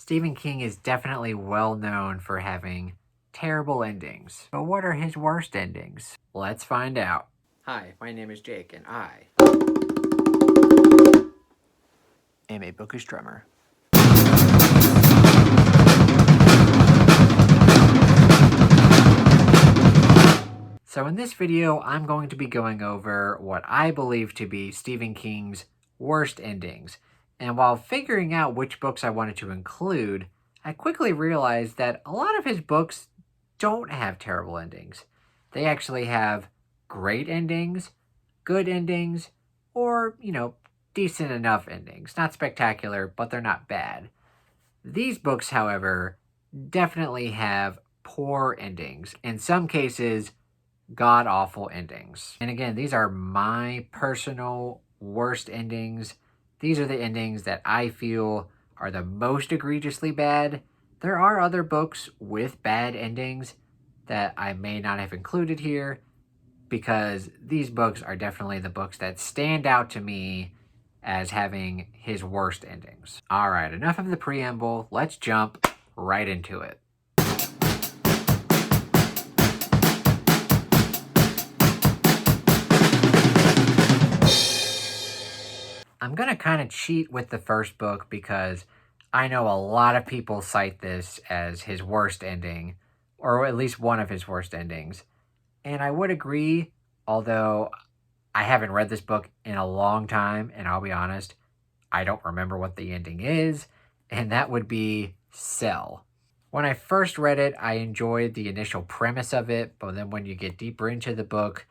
Stephen King is definitely well known for having terrible endings. But what are his worst endings? Let's find out. Hi, my name is Jake, and I am a bookish drummer. So in this video, I'm going to be going over what I believe to be Stephen King's worst endings. And while figuring out which books I wanted to include, I quickly realized that a lot of his books don't have terrible endings. They actually have great endings, good endings, or, decent enough endings. Not spectacular, but they're not bad. These books, however, definitely have poor endings. In some cases, god-awful endings. And again, these are my personal worst endings. These are the endings that I feel are the most egregiously bad. There are other books with bad endings that I may not have included here because these books are definitely the books that stand out to me as having his worst endings. All right, enough of the preamble. Let's jump right into it. I'm going to kind of cheat with the first book because I know a lot of people cite this as his worst ending, or at least one of his worst endings. And I would agree, although I haven't read this book in a long time, and I'll be honest, I don't remember what the ending is, and that would be Cell. When I first read it, I enjoyed the initial premise of it, but then when you get deeper into the book,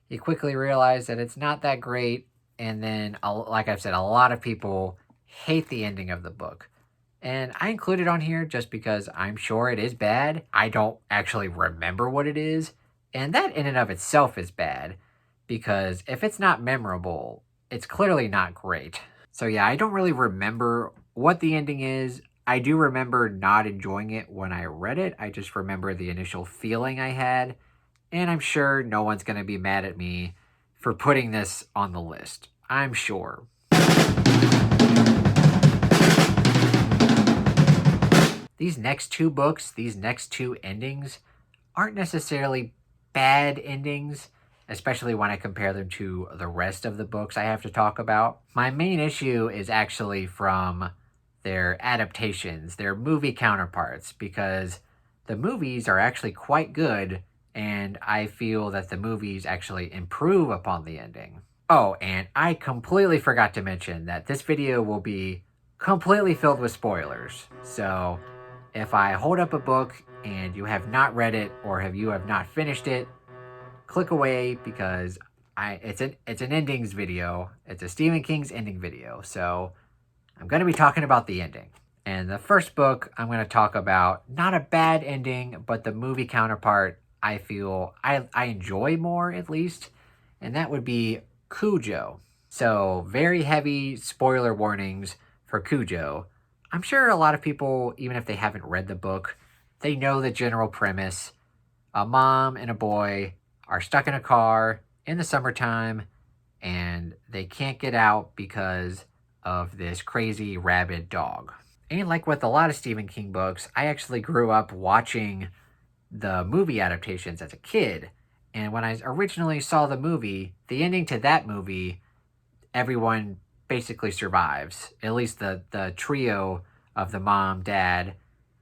you quickly realize that it's not that great. And then, like I've said, a lot of people hate the ending of the book. And I include it on here just because I'm sure it is bad. I don't actually remember what it is. And that in and of itself is bad. Because if it's not memorable, it's clearly not great. So yeah, I don't really remember what the ending is. I do remember not enjoying it when I read it. I just remember the initial feeling I had. And I'm sure no one's going to be mad at me for putting this on the list. I'm sure. These next two books, these next two endings, aren't necessarily bad endings, especially when I compare them to the rest of the books I have to talk about. My main issue is actually from their adaptations, their movie counterparts, because the movies are actually quite good, and I feel that the movies actually improve upon the ending. Oh, and I completely forgot to mention that this video will be completely filled with spoilers. So if I hold up a book and you have not read it or you have not finished it, click away because it's an endings video. It's a Stephen King's ending video. So I'm going to be talking about the ending. And the first book I'm going to talk about, not a bad ending, but the movie counterpart I feel I enjoy more, at least, and that would be Cujo. So very heavy spoiler warnings for Cujo. I'm sure a lot of people, even if they haven't read the book, they know the general premise. A mom and a boy are stuck in a car in the summertime, and they can't get out because of this crazy rabid dog. And like with a lot of Stephen King books, I actually grew up watching the movie adaptations as a kid. And when I originally saw the movie, the ending to that movie, everyone basically survives. At least the trio of the mom, dad,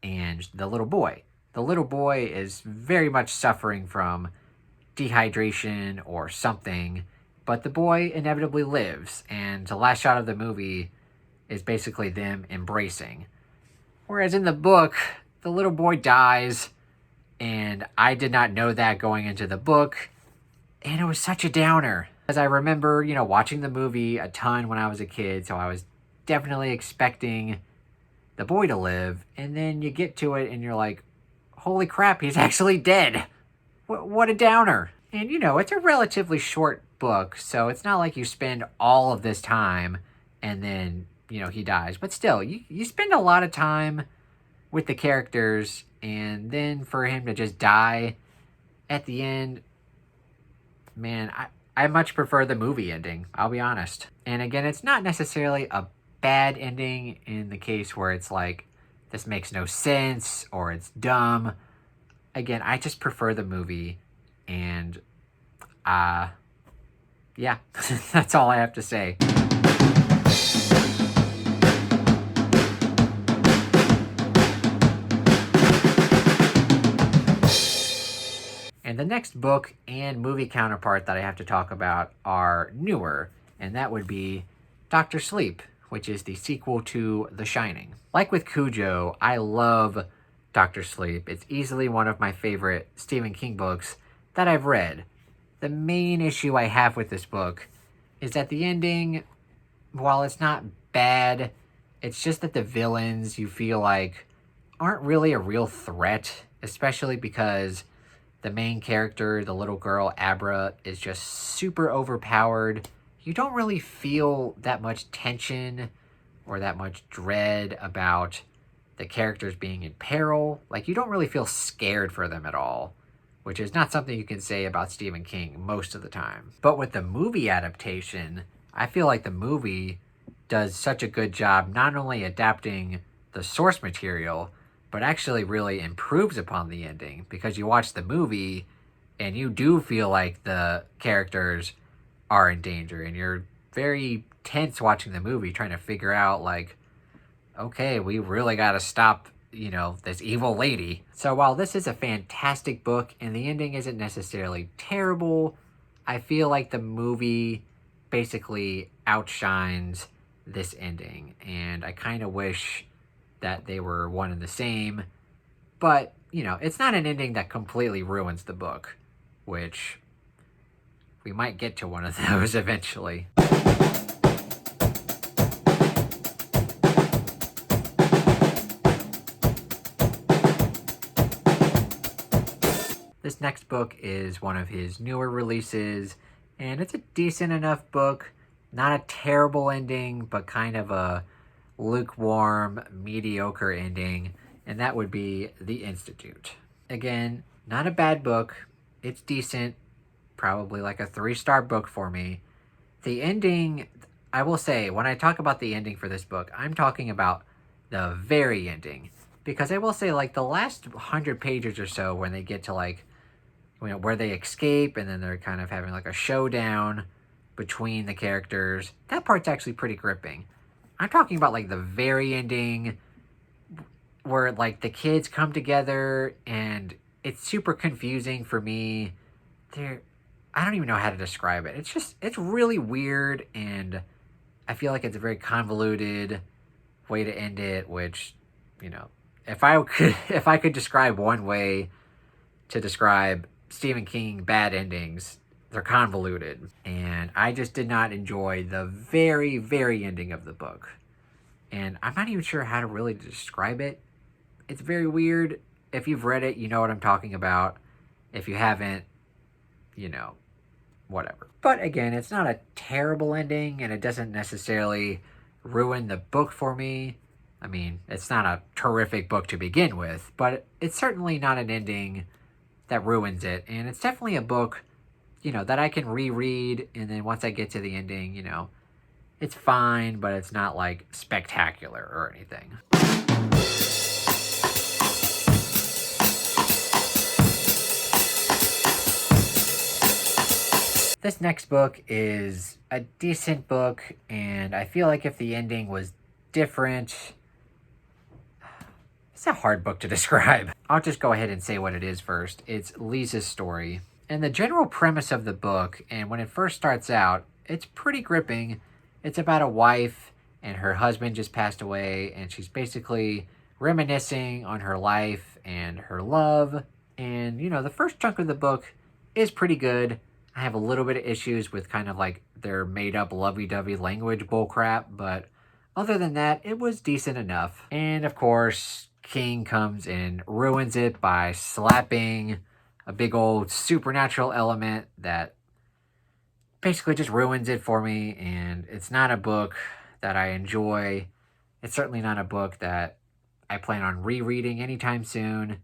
and the little boy. The little boy is very much suffering from dehydration or something, but the boy inevitably lives, and the last shot of the movie is basically them embracing. Whereas in the book, the little boy dies, and I did not know that going into the book, and it was such a downer. As I remember, watching the movie a ton when I was a kid, so I was definitely expecting the boy to live, and then you get to it and you're like, holy crap, he's actually dead. What a downer. And, it's a relatively short book, so it's not like you spend all of this time and then, he dies. But still, you spend a lot of time with the characters, and then for him to just die at the end, man, I much prefer the movie ending, I'll be honest. And again, it's not necessarily a bad ending in the case where it's like this makes no sense or it's dumb. Again, I just prefer the movie, and yeah, that's all I have to say. And the next book and movie counterpart that I have to talk about are newer, and that would be Doctor Sleep, which is the sequel to The Shining. Like with Cujo, I love Doctor Sleep. It's easily one of my favorite Stephen King books that I've read. The main issue I have with this book is that the ending, while it's not bad, it's just that the villains you feel like aren't really a real threat, especially because the main character, the little girl, Abra, is just super overpowered. You don't really feel that much tension or that much dread about the characters being in peril. Like, you don't really feel scared for them at all, which is not something you can say about Stephen King most of the time. But with the movie adaptation, I feel like the movie does such a good job not only adapting the source material, but actually really improves upon the ending, because you watch the movie and you do feel like the characters are in danger, and you're very tense watching the movie trying to figure out, like, okay, we really got to stop, this evil lady. So while this is a fantastic book and the ending isn't necessarily terrible, I feel like the movie basically outshines this ending, and I kind of wish that they were one and the same. But, it's not an ending that completely ruins the book, which we might get to one of those eventually. This next book is one of his newer releases, and it's a decent enough book. Not a terrible ending, but kind of a lukewarm, mediocre ending, and that would be The Institute. Again, not a bad book. It's decent, probably like a 3-star book for me. The ending, I will say, when I talk about the ending for this book, I'm talking about the very ending, because I will say, like, the last 100 pages or so, when they get to, like, where they escape and then they're kind of having like a showdown between the characters, that part's actually pretty gripping. I'm talking about like the very ending, where like the kids come together and it's super confusing for me. I don't even know how to describe it. It's really weird, and I feel like it's a very convoluted way to end it, which, if I could describe one way to describe Stephen King bad endings, they're convoluted. And I just did not enjoy the very, very ending of the book. And I'm not even sure how to really describe it. It's very weird. If you've read it, you know what I'm talking about. If you haven't, whatever. But again, it's not a terrible ending, and it doesn't necessarily ruin the book for me. I mean, it's not a terrific book to begin with, but it's certainly not an ending that ruins it. And it's definitely a book, that I can reread, and then once I get to the ending, it's fine, but it's not like spectacular or anything. This next book is a decent book, and I feel like if the ending was different, it's a hard book to describe. I'll just go ahead and say what it is first. It's Lisa's story. And the general premise of the book, and when it first starts out, it's pretty gripping. It's about a wife, and her husband just passed away, and she's basically reminiscing on her life and her love. And, the first chunk of the book is pretty good. I have a little bit of issues with kind of like their made-up lovey-dovey language bullcrap, but other than that, it was decent enough. And of course, King comes and ruins it by slapping a big old supernatural element that basically just ruins it for me. And it's not a book that I enjoy. It's certainly not a book that I plan on rereading anytime soon.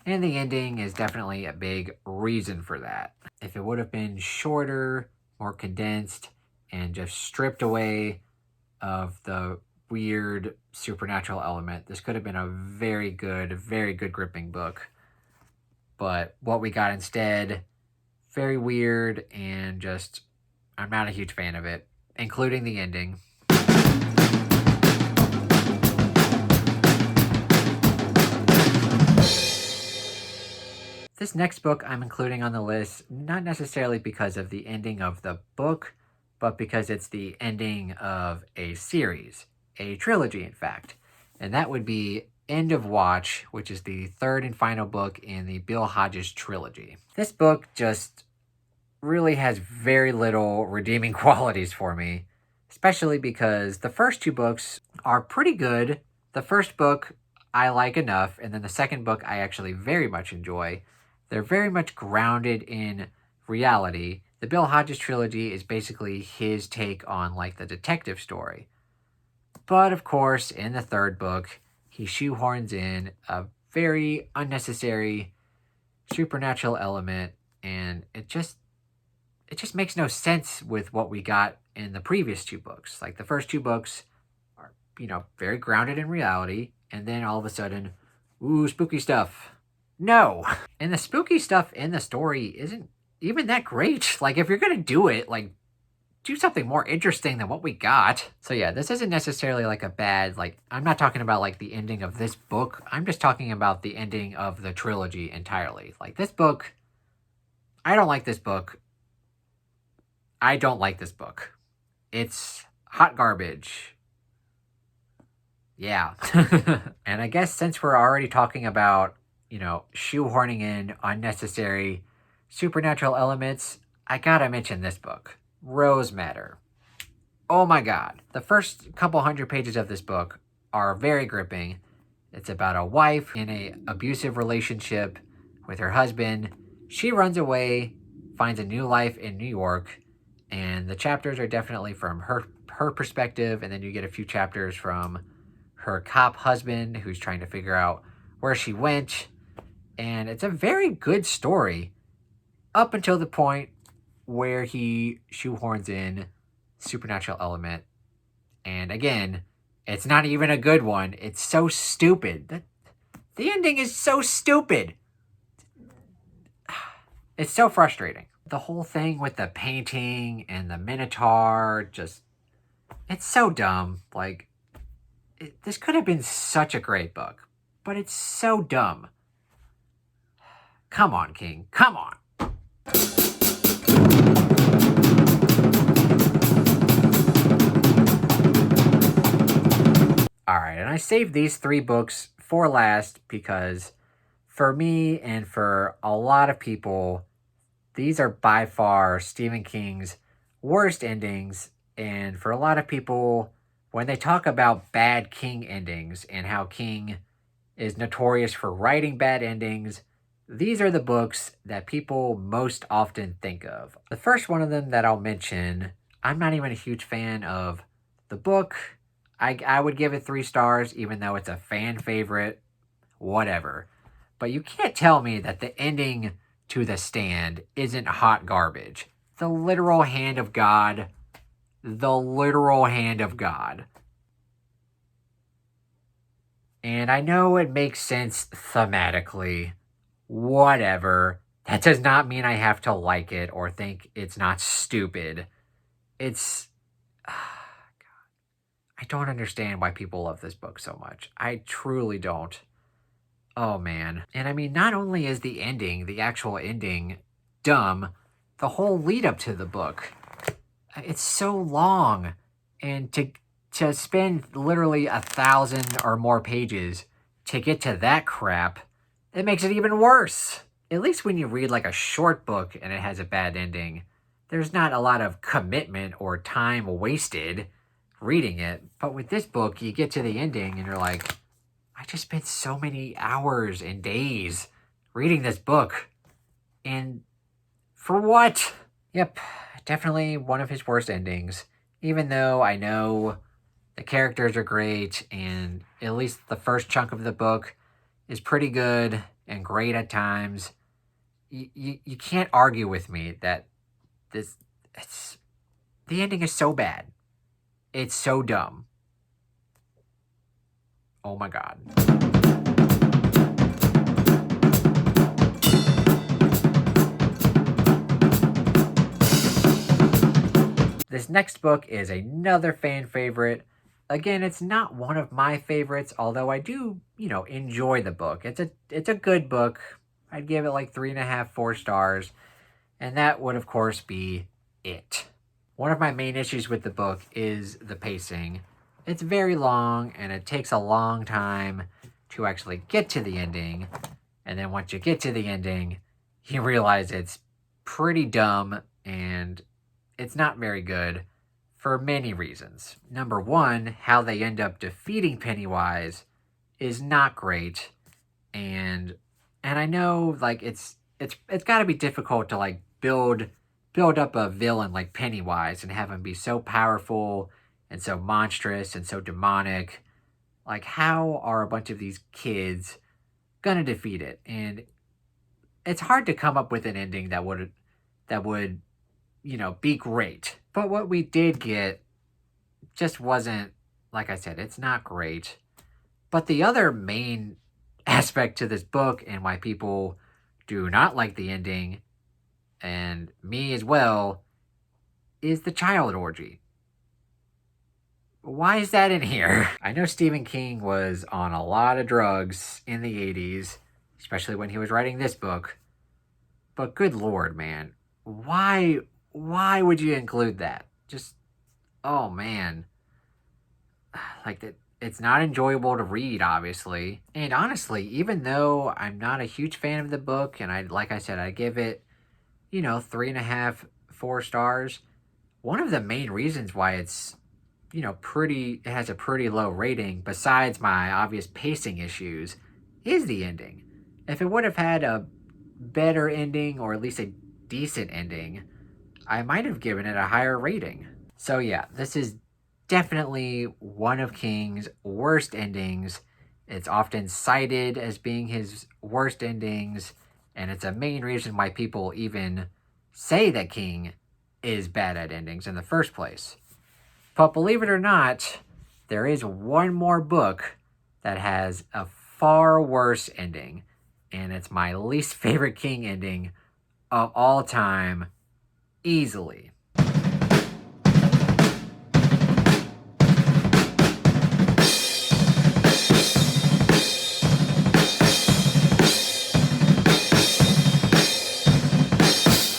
And the ending is definitely a big reason for that. If it would have been shorter, more condensed, and just stripped away of the weird supernatural element. This could have been a very good gripping book. But what we got instead, very weird, and just, I'm not a huge fan of it, including the ending. This next book I'm including on the list, not necessarily because of the ending of the book, but because it's the ending of a series, a trilogy, in fact. And that would be End of Watch, which is the third and final book in the Bill Hodges trilogy. This book just really has very little redeeming qualities for me, especially because the first two books are pretty good. The first book I like enough, and then the second book I actually very much enjoy. They're very much grounded in reality. The Bill Hodges trilogy is basically his take on like the detective story. But of course, in the third book, he shoehorns in a very unnecessary supernatural element, and it just makes no sense with what we got in the previous two books. Like the first two books are, very grounded in reality, and then all of a sudden, ooh, spooky stuff. No. And the spooky stuff in the story isn't even that great. Like, if you're gonna do it, like, do something more interesting than what we got. So yeah, this isn't necessarily like a bad, like, I'm not talking about like the ending of this book. I'm just talking about the ending of the trilogy entirely. Like this book, I don't like this book. I don't like this book. It's hot garbage. Yeah. And I guess since we're already talking about, shoehorning in unnecessary supernatural elements, I gotta mention this book, Rose Matter. Oh my god. The first couple hundred pages of this book are very gripping. It's about a wife in an abusive relationship with her husband. She runs away, finds a new life in New York, and the chapters are definitely from her perspective, and then you get a few chapters from her cop husband who's trying to figure out where she went. And it's a very good story up until the point where he shoehorns in supernatural element. And again, it's not even a good one. It's so stupid. The ending is so stupid. It's so frustrating. The whole thing with the painting and the Minotaur, it's so dumb. Like, this could have been such a great book, but it's so dumb. Come on, King. Come on. Alright, and I saved these three books for last because for me and for a lot of people, these are by far Stephen King's worst endings. And for a lot of people, when they talk about bad King endings and how King is notorious for writing bad endings, these are the books that people most often think of. The first one of them that I'll mention, I'm not even a huge fan of the book. I would give it 3 stars, even though it's a fan favorite, whatever. But you can't tell me that the ending to The Stand isn't hot garbage. The literal hand of God. The literal hand of God. And I know it makes sense thematically. Whatever. That does not mean I have to like it or think it's not stupid. It's... I don't understand why people love this book so much. I truly don't. Oh man. And I mean, not only is the ending, the actual ending, dumb, the whole lead up to the book, it's so long. And to spend literally 1,000 or more pages to get to that crap, it makes it even worse. At least when you read like a short book and it has a bad ending, there's not a lot of commitment or time wasted reading it. But with this book, you get to the ending and you're like, I just spent so many hours and days reading this book. And for what? Yep, definitely one of his worst endings. Even though I know the characters are great and at least the first chunk of the book is pretty good and great at times, you can't argue with me that the ending is so bad. It's so dumb. Oh my God. This next book is another fan favorite. Again, it's not one of my favorites, although I do, enjoy the book. It's a good book. I'd give it like 3.5, 4 stars. And that would, of course, be It. One of my main issues with the book is the pacing. It's very long, and it takes a long time to actually get to the ending. And then once you get to the ending, you realize it's pretty dumb and it's not very good for many reasons. Number one, how they end up defeating Pennywise is not great. And I know like it's got to be difficult to like build up a villain like Pennywise and have him be so powerful and so monstrous and so demonic. Like, how are a bunch of these kids gonna defeat it? And it's hard to come up with an ending that would be great. But what we did get just wasn't, like I said, it's not great. But the other main aspect to this book and why people do not like the ending, and me as well, is the child orgy. Why is that in here? I know Stephen King was on a lot of drugs in the 80s, especially when he was writing this book. But good lord, man. Why would you include that? Just, oh man. Like, it's not enjoyable to read, obviously. And honestly, even though I'm not a huge fan of the book, and like I said, I give it, 3.5, 4 stars. One of the main reasons why it's, it has a pretty low rating, besides my obvious pacing issues, is the ending. If it would have had a better ending, or at least a decent ending, I might have given it a higher rating. So yeah, this is definitely one of King's worst endings. It's often cited as being his worst endings, and it's a main reason why people even say that King is bad at endings in the first place. But believe it or not, there is one more book that has a far worse ending, and it's my least favorite King ending of all time, easily.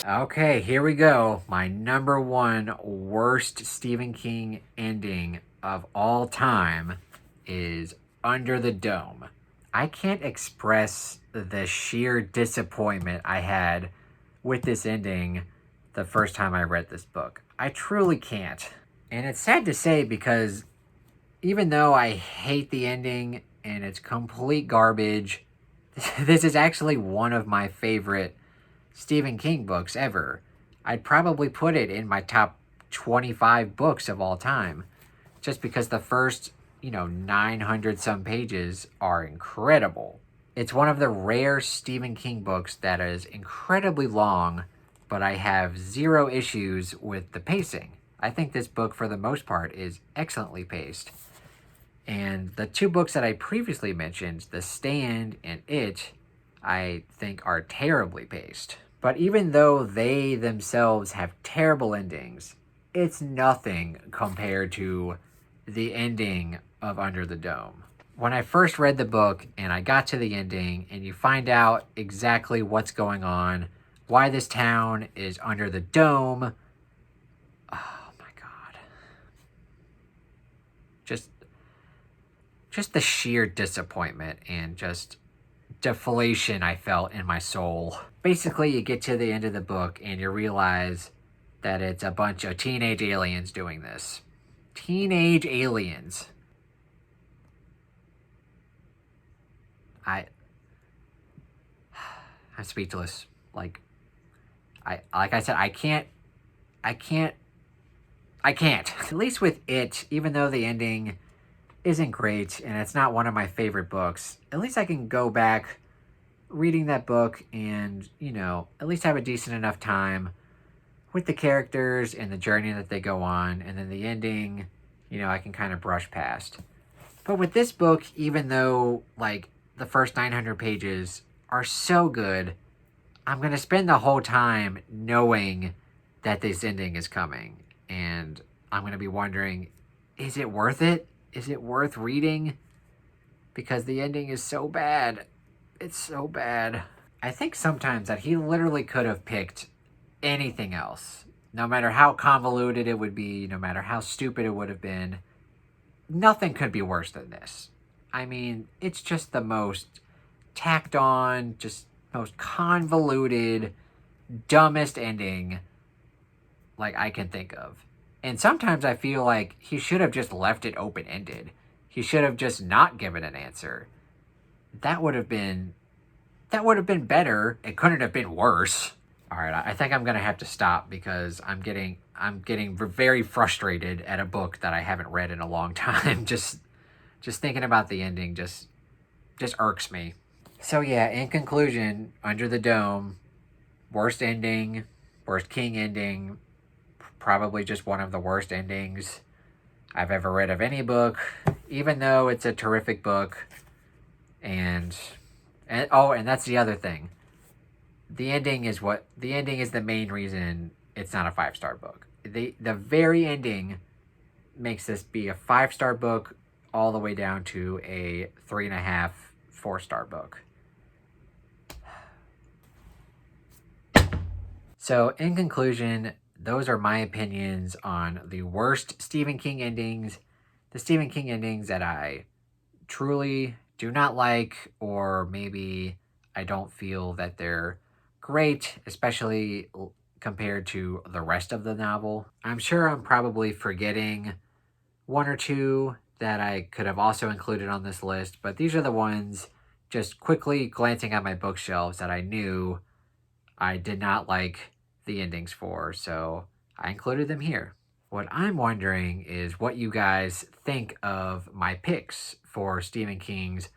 Okay, here we go. My number one worst Stephen King ending of all time is Under the Dome. I can't express the sheer disappointment I had with this ending the first time I read this book. I truly can't. And it's sad to say, because even though I hate the ending and it's complete garbage, this is actually one of my favorite Stephen King books ever. I'd probably put it in my top 25 books of all time, just because the first, 900 some pages are incredible. It's one of the rare Stephen King books that is incredibly long, but I have zero issues with the pacing. I think this book, for the most part, is excellently paced. And the two books that I previously mentioned, The Stand and It, I think are terribly paced. But even though they themselves have terrible endings, it's nothing compared to the ending of Under the Dome. When I first read the book and I got to the ending and you find out exactly what's going on, why this town is under the dome, oh my god. Just the sheer disappointment and just deflation I felt in my soul. Basically, you get to the end of the book and you realize that it's a bunch of teenage aliens doing this. Teenage aliens. I'm speechless. Like I said, I can't. At least with It, even though the ending isn't great and it's not one of my favorite books, at least I can go back reading that book and, at least have a decent enough time with the characters and the journey that they go on, and then the ending, I can kind of brush past. But with this book, even though, like, the first 900 pages are so good, I'm going to spend the whole time knowing that this ending is coming. And I'm going to be wondering, is it worth it? Is it worth reading? Because the ending is so bad. It's so bad. I think sometimes that he literally could have picked anything else. No matter how convoluted it would be, no matter how stupid it would have been, nothing could be worse than this. I mean, it's just the most tacked on, just most convoluted, dumbest ending like I can think of. And sometimes I feel like he should have just left it open-ended. He should have just not given an answer. That would have been better. It couldn't have been worse. All right, I think I'm gonna have to stop because I'm getting very frustrated at a book that I haven't read in a long time. Just thinking about the ending just irks me. So yeah, in conclusion, Under the Dome, worst ending, worst King ending, probably just one of the worst endings I've ever read of any book, even though it's a terrific book. And that's the other thing. The ending is the main reason it's not a 5-star book. The very ending makes this be a 5-star book all the way down to a 3.5, 4-star book. So in conclusion, those are my opinions on the worst Stephen King endings, the Stephen King endings that I truly do not like, or maybe I don't feel that they're great, especially compared to the rest of the novel. I'm sure I'm probably forgetting one or two that I could have also included on this list, but these are the ones, just quickly glancing at my bookshelves, that I knew I did not like the endings for, so I included them here. What I'm wondering is what you guys think of my picks for Stephen King's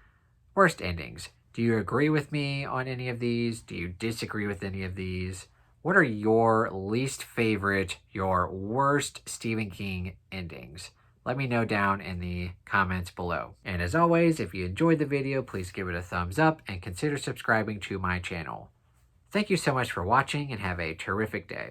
worst endings. Do you agree with me on any of these? Do you disagree with any of these? What are your least favorite, your worst Stephen King endings? Let me know down in the comments below. And as always, if you enjoyed the video, please give it a thumbs up and consider subscribing to my channel. Thank you so much for watching and have a terrific day.